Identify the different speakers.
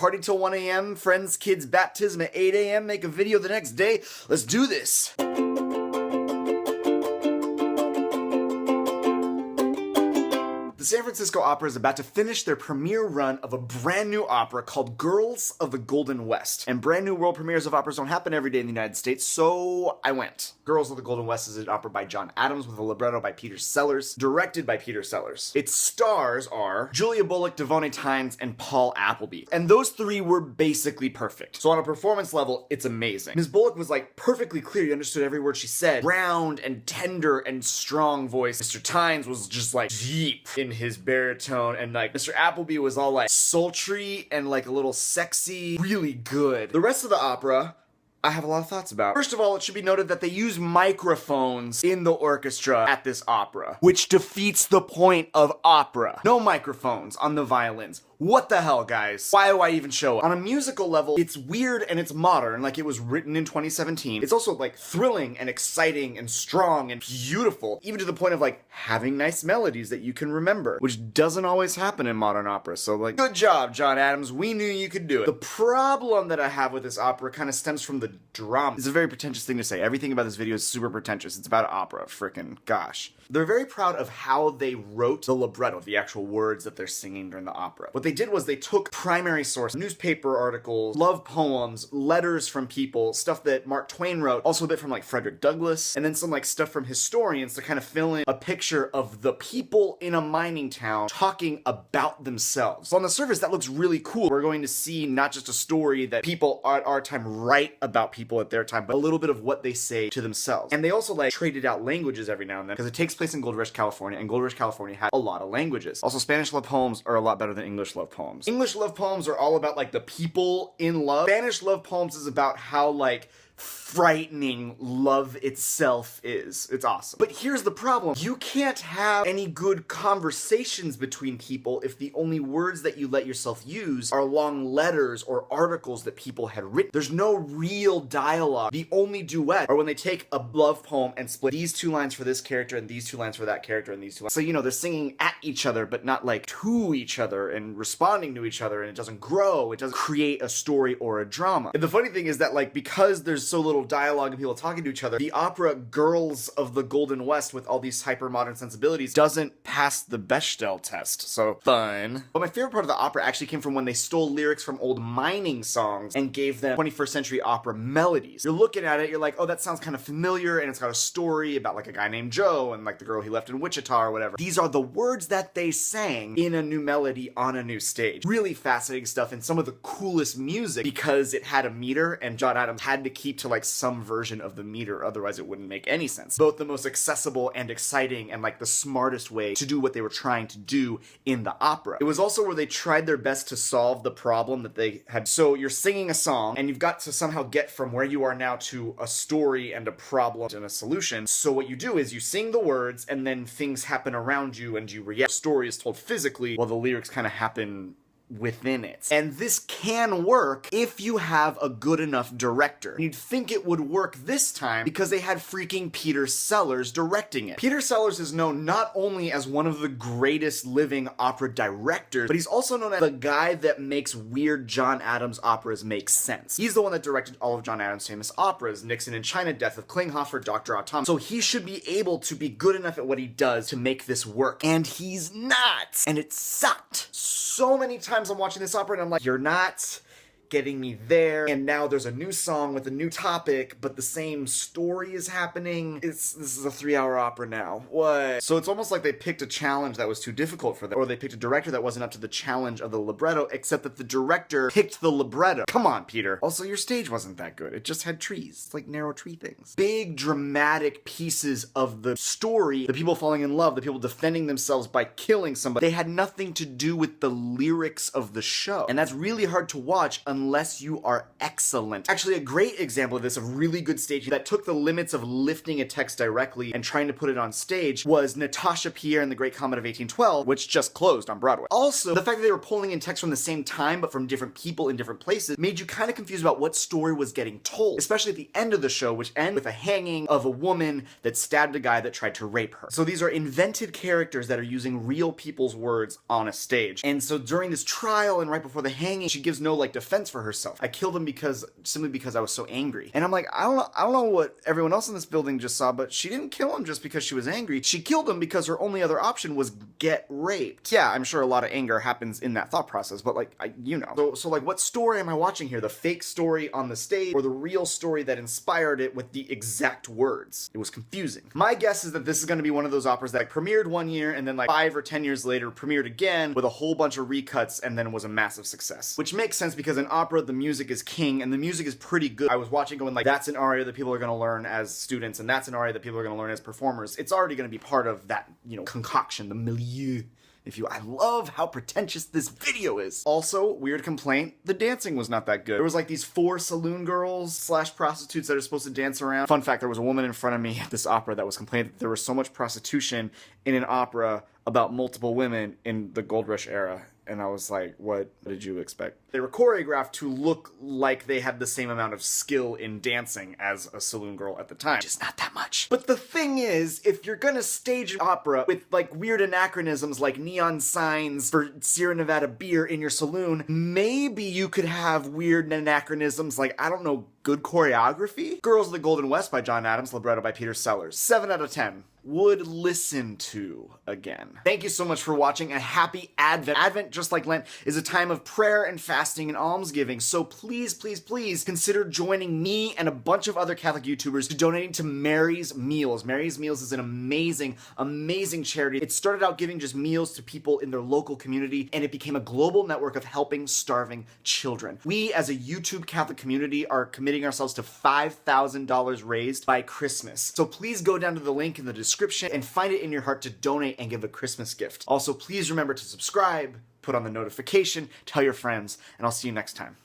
Speaker 1: party till 1 a.m., friends, kids, baptism at 8 a.m., make a video the next day. Let's do this. The San Francisco Opera is about to finish their premiere run of a brand new opera called Girls of the Golden West. And brand new world premieres of operas don't happen every day in the United States, so I went. Girls of the Golden West is an opera by John Adams with a libretto by Peter Sellers, directed by Peter Sellers. Its stars are Julia Bullock, Devonne Tynes, and Paul Appleby. And those three were basically perfect. So on a performance level, it's amazing. Ms. Bullock was like perfectly clear, you understood every word she said. Round and tender and strong voice. Mr. Tynes was just like deep in his baritone, and like Mr. Appleby was all like sultry and like a little sexy, really good. The rest of the opera, I have a lot of thoughts about. First of all, it should be noted that they use microphones in the orchestra at this opera, which defeats the point of opera. No microphones on the violins. What the hell, guys? Why do I even show up? On a musical level, it's weird and it's modern, like it was written in 2017. It's also like thrilling and exciting and strong and beautiful, even to the point of like having nice melodies that you can remember, which doesn't always happen in modern opera. So like, good job, John Adams. We knew you could do it. The problem that I have with this opera kind of stems from the drama. It's a very pretentious thing to say. Everything about this video is super pretentious. It's about opera, frickin' gosh. They're very proud of how they wrote the libretto, the actual words that they're singing during the opera. What they did was they took primary source, newspaper articles, love poems, letters from people, stuff that Mark Twain wrote, also a bit from like Frederick Douglass, and then some like stuff from historians to kind of fill in a picture of the people in a mining town talking about themselves. So on the surface, that looks really cool. We're going to see not just a story that people at our time write about people at their time, but a little bit of what they say to themselves. And they also like traded out languages every now and then, because it takes place in Gold Rush, California, and Gold Rush, California had a lot of languages. Also, Spanish love poems are a lot better than English love poems. English love poems are all about like the people in love. Spanish love poems is about how like frightening love itself is. It's awesome. But here's the problem. You can't have any good conversations between people if the only words that you let yourself use are long letters or articles that people had written. There's no real dialogue. The only duet are when they take a love poem and split these two lines for this character and these two lines for that character and these two lines. So, you know, they're singing at each other, but not like to each other and responding to each other, and it doesn't grow. It doesn't create a story or a drama. And the funny thing is that like, because there's so little dialogue and people talking to each other, the opera Girls of the Golden West with all these hyper-modern sensibilities doesn't pass the Bechdel test, so fun. But my favorite part of the opera actually came from when they stole lyrics from old mining songs and gave them 21st century opera melodies. You're looking at it, you're like, oh, that sounds kind of familiar, and it's got a story about like a guy named Joe and like the girl he left in Wichita or whatever. These are the words that they sang in a new melody on a new stage. Really fascinating stuff, and some of the coolest music because it had a meter, and John Adams had to keep to like some version of the meter, otherwise it wouldn't make any sense. Both the most accessible and exciting and like the smartest way to do what they were trying to do in the opera. It was also where they tried their best to solve the problem that they had. So you're singing a song and you've got to somehow get from where you are now to a story and a problem and a solution. So what you do is you sing the words and then things happen around you and you react. The story is told physically while the lyrics kind of happen within it. And this can work if you have a good enough director. You'd think it would work this time because they had freaking Peter Sellers directing it. Peter Sellers is known not only as one of the greatest living opera directors, but he's also known as the guy that makes weird John Adams operas make sense. He's the one that directed all of John Adams' famous operas, Nixon in China, Death of Klinghoffer, Dr. Automata. So he should be able to be good enough at what he does to make this work. And he's not. And it sucked. So many times I'm watching this opera and I'm like, you're not getting me there, and now there's a new song with a new topic, but the same story is happening. This is a 3-hour opera now. What? So it's almost like they picked a challenge that was too difficult for them, or they picked a director that wasn't up to the challenge of the libretto, except that the director picked the libretto. Come on, Peter. Also, your stage wasn't that good. It just had trees. It's like narrow tree things. Big dramatic pieces of the story, the people falling in love, the people defending themselves by killing somebody, they had nothing to do with the lyrics of the show. And that's really hard to watch unless unless you are excellent. Actually, a great example of this, of really good staging that took the limits of lifting a text directly and trying to put it on stage, was Natasha Pierre and the Great Comet of 1812, which just closed on Broadway. Also, the fact that they were pulling in text from the same time but from different people in different places made you kind of confused about what story was getting told, especially at the end of the show, which ends with a hanging of a woman that stabbed a guy that tried to rape her. So these are invented characters that are using real people's words on a stage. And so during this trial and right before the hanging, she gives no defense for herself. I killed him simply because I was so angry. And I'm like, I don't know what everyone else in this building just saw, but she didn't kill him just because she was angry. She killed him because her only other option was get raped. Yeah, I'm sure a lot of anger happens in that thought process, but So what story am I watching here? The fake story on the stage or the real story that inspired it with the exact words? It was confusing. My guess is that this is going to be one of those operas that premiered one year and then 5 or 10 years later premiered again with a whole bunch of recuts and then was a massive success. Which makes sense because in opera, the music is king and the music is pretty good. I was watching going that's an aria that people are going to learn as students and that's an aria that people are going to learn as performers. It's already going to be part of that, concoction, the milieu. I love how pretentious this video is. Also, weird complaint, the dancing was not that good. There was these 4 saloon girls / prostitutes that are supposed to dance around. Fun fact, there was a woman in front of me at this opera that was complaining that there was so much prostitution in an opera about multiple women in the Gold Rush era. And I was like, what did you expect? They were choreographed to look like they had the same amount of skill in dancing as a saloon girl at the time. Just not that much. But the thing is, if you're gonna stage an opera with weird anachronisms like neon signs for Sierra Nevada beer in your saloon, maybe you could have weird anachronisms good choreography? Girls of the Golden West by John Adams, libretto by Peter Sellers. 7 out of 10. Would listen to again. Thank you so much for watching, and happy Advent. Advent, just like Lent, is a time of prayer and fasting and almsgiving, so please, please, please consider joining me and a bunch of other Catholic YouTubers to donating to Mary's Meals. Mary's Meals is an amazing, amazing charity. It started out giving just meals to people in their local community, and it became a global network of helping starving children. We, as a YouTube Catholic community, are committing ourselves to $5,000 raised by Christmas. So please go down to the link in the description and find it in your heart to donate and give a Christmas gift. Also, please remember to subscribe, put on the notification, tell your friends, and I'll see you next time.